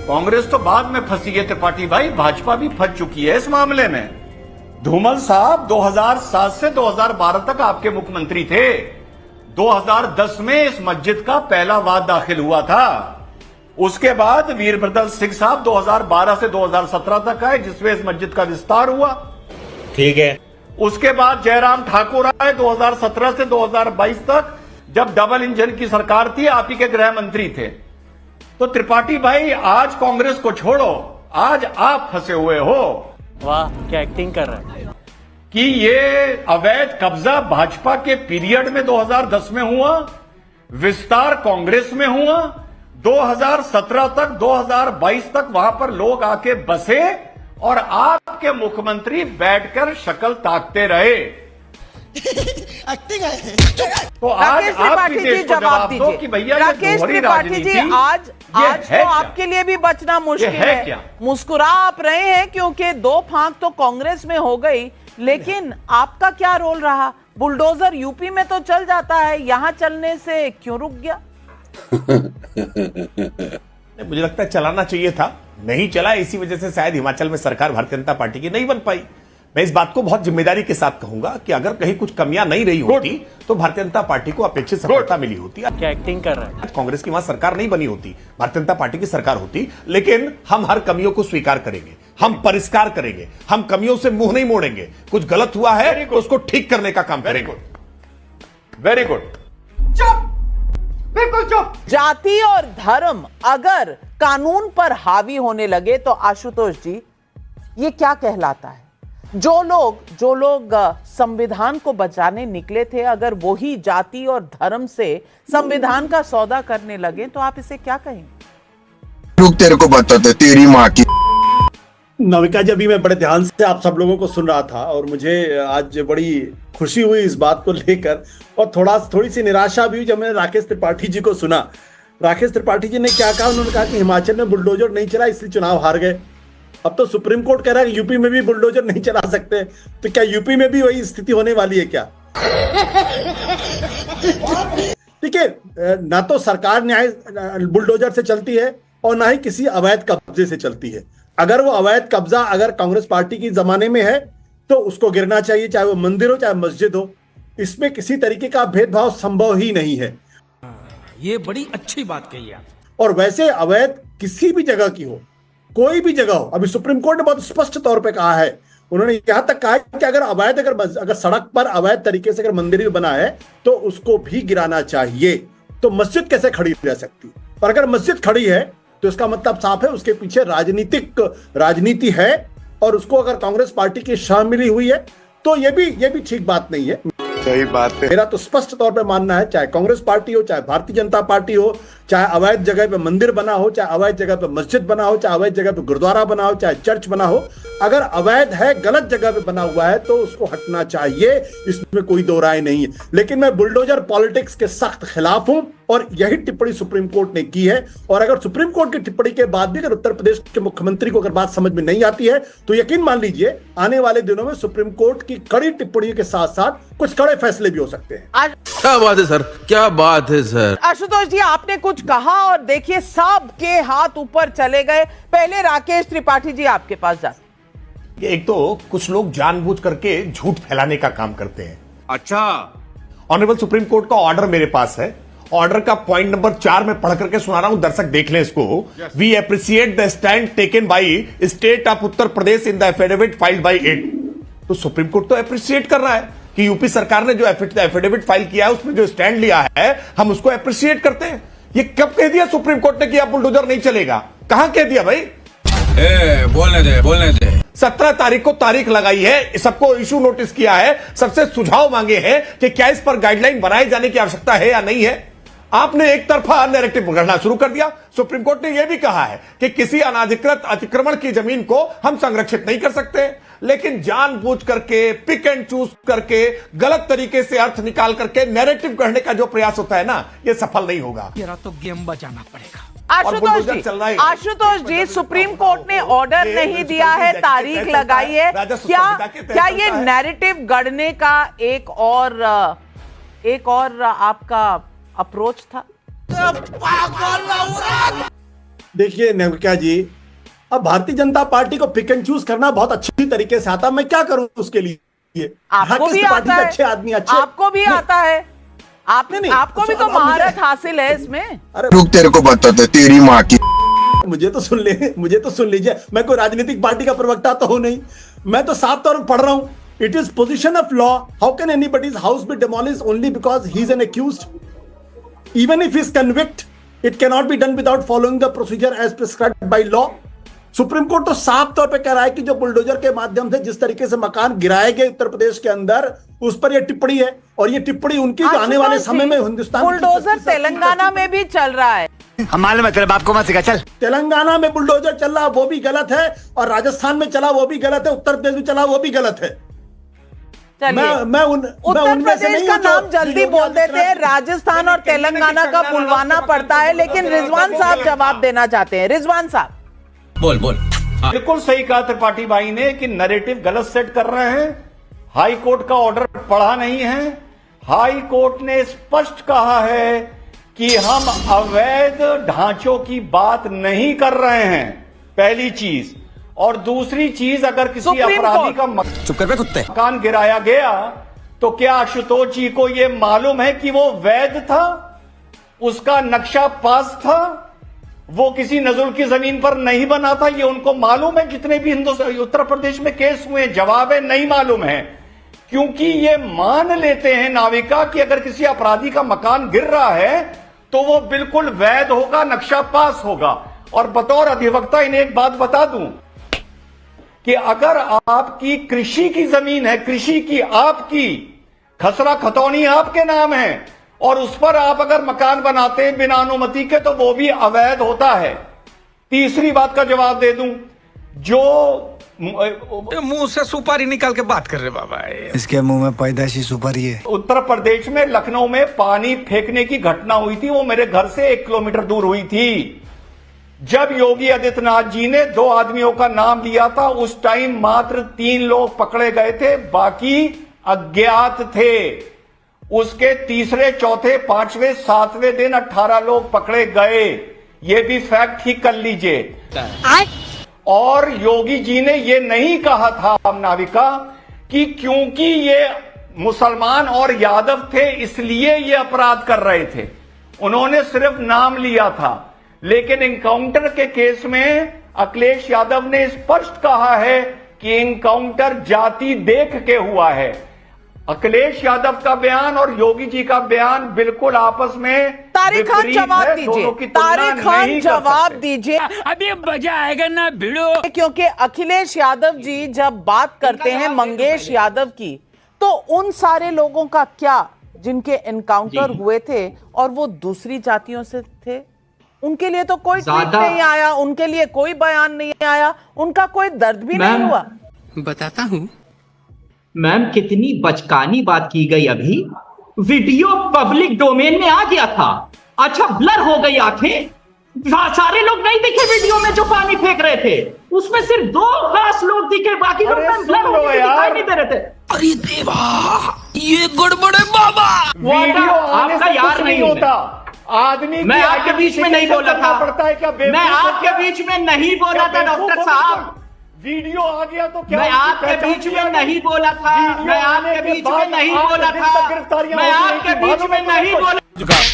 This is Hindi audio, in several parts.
कांग्रेस तो बाद में फंसी है त्रिपाठी भाई, भाजपा भी फंस चुकी है इस मामले में। धूमल साहब 2007 से 2012 तक आपके मुख्यमंत्री थे। 2010 में इस मस्जिद का पहला वाद दाखिल हुआ था। उसके बाद वीरभद्र सिंह साहब 2012 से 2017 तक आए, जिसमें इस मस्जिद का विस्तार हुआ। ठीक है। उसके बाद जयराम ठाकुर आए 2017 से 2022 तक, जब डबल इंजन की सरकार थी, आप ही के गृह मंत्री थे। तो त्रिपाठी भाई आज कांग्रेस को छोड़ो, आज आप फंसे हुए हो। वाह क्या एक्टिंग कर रहा है कि ये अवैध कब्जा भाजपा के पीरियड में 2010 में हुआ, विस्तार कांग्रेस में हुआ, 2017 तक 2022 तक वहां पर लोग आके बसे और आपके मुख्यमंत्री बैठकर शक्ल ताकते रहे। तो आज आपकी देश को जवाब दो कि भैया राकेश त्रिपाठी जी, आज तो आपके लिए भी बचना मुश्किल है। मुस्कुरा आप रहे हैं क्योंकि दो फांक तो कांग्रेस में हो गई, लेकिन आपका क्या रोल रहा? बुलडोजर यूपी में तो चल जाता है, यहां चलने से क्यों रुक गया? मुझे लगता है चलाना चाहिए था, नहीं चला। इसी वजह से शायद हिमाचल में सरकार भारतीय जनता पार्टी की नहीं बन पाई। मैं इस बात को बहुत जिम्मेदारी के साथ कहूंगा कि अगर कहीं कुछ कमियां नहीं रही होती तो भारतीय जनता पार्टी को अपेक्षित सफलता मिली होती। क्या एक्टिंग कर रहा है? कांग्रेस की वहां सरकार नहीं बनी होती, भारतीय जनता पार्टी की सरकार होती। लेकिन हम हर कमियों को स्वीकार करेंगे, हम परिष्कार करेंगे, हम कमियों से मुंह नहीं मोड़ेंगे। कुछ गलत हुआ है तो उसको ठीक करने का काम करेंगे। Very good. चुप, बिल्कुल चुप। जाति और धर्म अगर कानून पर हावी होने लगे तो आशुतोष जी ये क्या कहलाता है? जो लोग संविधान को बचाने निकले थे, अगर वही जाति और धर्म से संविधान का सौदा करने लगे तो आप इसे क्या कहेंगे? रुक, तेरे को बताते तेरी माँ की। नविका जी, अभी मैं बड़े ध्यान से आप सब लोगों को सुन रहा था और मुझे आज बड़ी खुशी हुई इस बात को लेकर, और थोड़ी सी निराशा भी हुई जब मैंने राकेश त्रिपाठी जी को सुना। राकेश त्रिपाठी जी ने क्या कहा? उन्होंने कहा कि हिमाचल में बुलडोजर नहीं चला इसलिए चुनाव हार गए। अब तो सुप्रीम कोर्ट कह रहा है कि यूपी में भी बुलडोजर नहीं चला सकते, तो क्या यूपी में भी वही स्थिति होने वाली है क्या? ठीक है, ना तो सरकार न्याय बुलडोजर से चलती है और ना ही किसी अवैध कब्जे से चलती है। अगर वो अवैध कब्जा अगर कांग्रेस पार्टी की जमाने में है तो उसको गिरना चाहिए, चाहे वो मंदिर हो चाहे मस्जिद हो। इसमें किसी तरीके का भेदभाव संभव ही नहीं है। ये बड़ी अच्छी बात कही आप। और वैसे अवैध किसी भी जगह की हो, कोई भी जगह हो, अभी सुप्रीम कोर्ट ने बहुत स्पष्ट तौर पे कहा है, उन्होंने यहां तक कहा है कि अगर सड़क पर अवैध तरीके से अगर मंदिर भी बना है तो उसको भी गिराना चाहिए। तो मस्जिद कैसे खड़ी रह सकती? और अगर मस्जिद खड़ी है तो इसका मतलब साफ है उसके पीछे राजनीति है, और उसको अगर कांग्रेस पार्टी की शामिल हुई है तो ये भी ठीक बात नहीं है। सही बात है। मेरा तो स्पष्ट तौर पे मानना है, चाहे कांग्रेस पार्टी हो, चाहे भारतीय जनता पार्टी हो, चाहे अवैध जगह पे मंदिर बना हो, चाहे अवैध जगह पे मस्जिद बना हो, चाहे अवैध जगह पे गुरुद्वारा बना हो, चाहे चर्च बना हो, अगर अवैध है, गलत जगह पे बना हुआ है तो उसको हटना चाहिए, इसमें कोई दो राय नहीं है। लेकिन मैं बुलडोजर पॉलिटिक्स के सख्त खिलाफ हूं और यही टिप्पणी सुप्रीम कोर्ट ने की है। और अगर सुप्रीम कोर्ट की टिप्पणी के बाद भी अगर उत्तर प्रदेश के मुख्यमंत्री को अगर बात समझ में नहीं आती है तो यकीन मान लीजिए आने वाले दिनों में सुप्रीम कोर्ट की कड़ी टिप्पणियों के साथ साथ कुछ कड़े फैसले भी हो सकते हैं। क्या बात है सर, क्या बात है सर। आशुतोष जी, आपने कुछ कहा और देखिए सबके हाथ ऊपर चले गए। पहले राकेश त्रिपाठी जी आपके पास जाते। एक तो कुछ लोग जानबूझ करके झूठ फैलाने का काम करते हैं। अच्छा, ऑनरेबल सुप्रीम कोर्ट का ऑर्डर मेरे पास है। ऑर्डर का पॉइंट नंबर 4 में पढ़ करके सुना रहा हूं, दर्शक देख लें इसको। We appreciate the stand taken by state of Uttar Pradesh in the affidavit filed by it. तो सुप्रीम कोर्ट तो अप्रिशिएट कर रहा है कि यूपी सरकार ने जो एफिडेविट फाइल किया है उसमें जो स्टैंड लिया है हम उसको अप्रिशिएट करते हैं। ये कब कह दिया सुप्रीम कोर्ट ने कि अब बुलडोजर नहीं चलेगा? कहां कह दिया भाई? बोलने दे 17 तारीख को तारीख लगाई है, सबको इशू नोटिस किया है, सबसे सुझाव मांगे हैं कि क्या इस पर गाइडलाइन बनाए जाने की आवश्यकता है या नहीं है। आपने एक तरफा नैरेटिव गढ़ना शुरू कर दिया। सुप्रीम कोर्ट ने यह भी कहा है कि किसी अनाधिकृत अतिक्रमण की जमीन को हम संरक्षित नहीं कर सकते, लेकिन जानबूझ करके पिक एंड चूज करके गलत तरीके से अर्थ निकाल करके नैरेटिव गढ़ने का जो प्रयास होता है ना, यह सफल नहीं होगा। तेरा तो गेम बजाना पड़ेगा। आशुतोष जी, सुप्रीम कोर्ट ने ऑर्डर नहीं दिया है, तारीख लगाई है। क्या ये नैरेटिव गढ़ने का एक और आपका अप्रोच था? देखिए नेविका जी, अब भारतीय जनता पार्टी को पिक एंड चूज करना बहुत अच्छी तरीके से आता, मैं क्या करूं उसके लिए? आपको भी पार्टी आता के है, अच्छे आदमी अच्छे, आपको भी आता है, नहीं, आपको भी तो महारत हासिल है इसमें। अरे रुक तेरे को बताते तेरी माँ की। मुझे तो सुन लीजिए, मैं कोई राजनीतिक पार्टी का प्रवक्ता तो हूं नहीं, मैं तो साफ तौर पर पढ़ रहा हूं। It is position of law, how can anybody's house be demolish only because he is an accused, even if he is convict, it can not be done without following the procedure as prescribed by law. Supreme court तो साफ तौर पे कह रहा है कि जो बुलडोजर के माध्यम से जिस तरीके से मकान गिराए गए उत्तर प्रदेश के अंदर, उस पर यह टिप्पणी है, और ये टिप्पणी उनकी जो आने वाले समय में हिंदुस्तान बुलडोजर तेलंगाना में भी चल रहा है। हम मालूम है तेरे बाप को मत सिखा, चल। तेलंगाना में बुलडोजर चल रहा वो भी गलत है, और राजस्थान में चला वो भी गलत है, उत्तर प्रदेश में चला वो भी गलत है। उत्तर प्रदेश का नाम जल्दी बोल देते हैं, राजस्थान और तेलंगाना का बुलवाना पड़ता है, लेकिन रिजवान साहब जवाब देना चाहते हैं। रिजवान साहब बोल बोल। बिल्कुल सही कहा त्रिपाठी भाई ने कि नैरेटिव गलत सेट कर रहे हैं। हाई कोर्ट का ऑर्डर पढ़ा नहीं है। हाई कोर्ट ने स्पष्ट कहा है कि हम अवैध ढांचों की बात नहीं कर रहे हैं, पहली चीज। और दूसरी चीज, अगर किसी अपराधी का मकान गिराया गया तो क्या आशुतोष जी को यह मालूम है कि वो वैध था, उसका नक्शा पास था, वो किसी नजुल की जमीन पर नहीं बना था? ये उनको मालूम है? जितने भी उत्तर प्रदेश में केस हुए, जवाब है नहीं मालूम है। क्योंकि ये मान लेते हैं नाविका कि अगर किसी अपराधी का मकान गिर रहा है तो वो बिल्कुल वैध होगा, नक्शा पास होगा। और बतौर अधिवक्ता इन्हें एक बात बता दूं कि अगर आपकी कृषि की जमीन है, कृषि की आपकी, खसरा खतौनी आपके नाम है, और उस पर आप अगर मकान बनाते हैं बिना अनुमति के, तो वो भी अवैध होता है। तीसरी बात का जवाब दे दूं, जो मुंह से सुपारी निकाल के बात कर रहे बाबा, इसके मुंह में पैदाशी सुपारी है। उत्तर प्रदेश में लखनऊ में पानी फेंकने की घटना हुई थी, वो मेरे घर से 1 किलोमीटर दूर हुई थी। जब योगी आदित्यनाथ जी ने 2 आदमियों का नाम लिया था, उस टाइम मात्र 3 लोग पकड़े गए थे, बाकी अज्ञात थे। उसके तीसरे, चौथे, 5वें, 7वें दिन 18 लोग पकड़े गए। ये भी फैक्ट ठीक कर लीजिए। और योगी जी ने ये नहीं कहा था नाविका कि क्योंकि ये मुसलमान और यादव थे इसलिए ये अपराध कर रहे थे। उन्होंने सिर्फ नाम लिया था। लेकिन इनकाउंटर के केस में अखिलेश यादव ने स्पष्ट कहा है कि इनकाउंटर जाति देख के हुआ है। अखिलेश यादव का बयान और योगी जी का बयान बिल्कुल आपस में तारिक खान जवाब दीजिए, तारिक खान जवाब दीजिए। अभी मजा आएगा ना भिड़ो। क्योंकि अखिलेश यादव जी जब बात करते हैं मंगेश यादव की, तो उन सारे लोगों का क्या जिनके एनकाउंटर हुए थे और वो दूसरी जातियों से थे, उनके लिए तो कोई ट्वीट नहीं आया, उनके लिए कोई बयान नहीं आया, उनका कोई दर्द भी नहीं हुआ। बताता हूं मैम, कितनी बचकानी बात की गई। अभी वीडियो पब्लिक डोमेन में आ गया था। अच्छा, ब्लर हो गई आंखें, सारे लोग नहीं दिखे वीडियो में जो पानी फेंक रहे थे। उसमें सिर्फ 2 खास लोग दिखे, बाकी लोग ब्लर हो गए, दिखाई नहीं दे रहे थे। अरे देवा, ये गड़बड़े बाबा। वीडियो आपका यार नहीं होता आदमी। मैं आपके बीच में नहीं बोला था, मैं आपके बीच में नहीं बोला था डॉक्टर साहब। वीडियो आ गया तो क्या? मैं आपके बीच में नहीं बोला था, मैं आपके बीच में नहीं बोला था, मैं आपके बीच में नहीं बोला,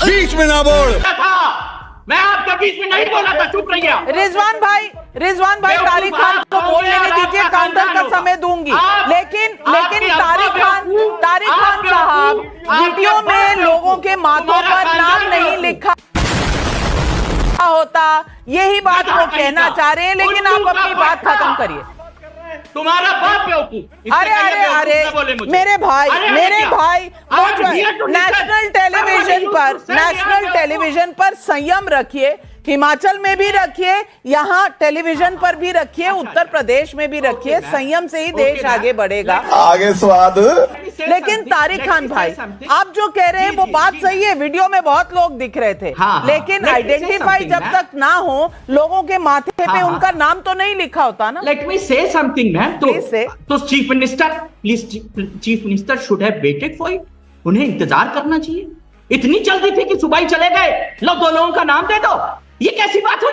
बीच में ना बोल था, मैं आपके बीच में नहीं बोला था। चुप रहिए। रिजवान भाई तारिक खान को बोल लेने दीजिए, काउंटर का समय दूंगी। लेकिन तारिक खान साहब, वीडियो में लोगों के माथों पर नाम नहीं लिखा होता, यही बात वो कहना चाह रहे हैं, लेकिन आप अपनी बात खत्म करिए। तुम्हारा बाप बेवकूफ। अरे मेरे भाई नेशनल टेलीविजन पर संयम रखिए। हिमाचल में भी रखिए, यहाँ टेलीविजन पर भी रखिए, उत्तर प्रदेश में भी रखिए। संयम से ही देश आगे बढ़ेगा। आगे स्वाद। लेकिन तारिक खान भाई, आप जो कह रहे हैं वो बात सही है, वीडियो में बहुत लोग दिख रहे थे, लेकिन आइडेंटिफाई जब तक ना हो, लोगों के माथे पे उनका नाम तो नहीं लिखा होता ना। Let me say something ma'am. तो chief minister should have waited for it. उन्हें इंतजार करना चाहिए। इतनी जल्दी थी कि सुबह ही चले गए, लो 2 लोगों का नाम दे दो, ये कैसी बात हुई?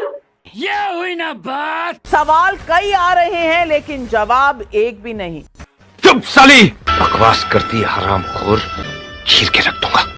सवाल कई आ रहे हैं लेकिन जवाब एक भी नहीं। चुप साली, बकवास करती है हरामखोर, चीर के रख दूंगा।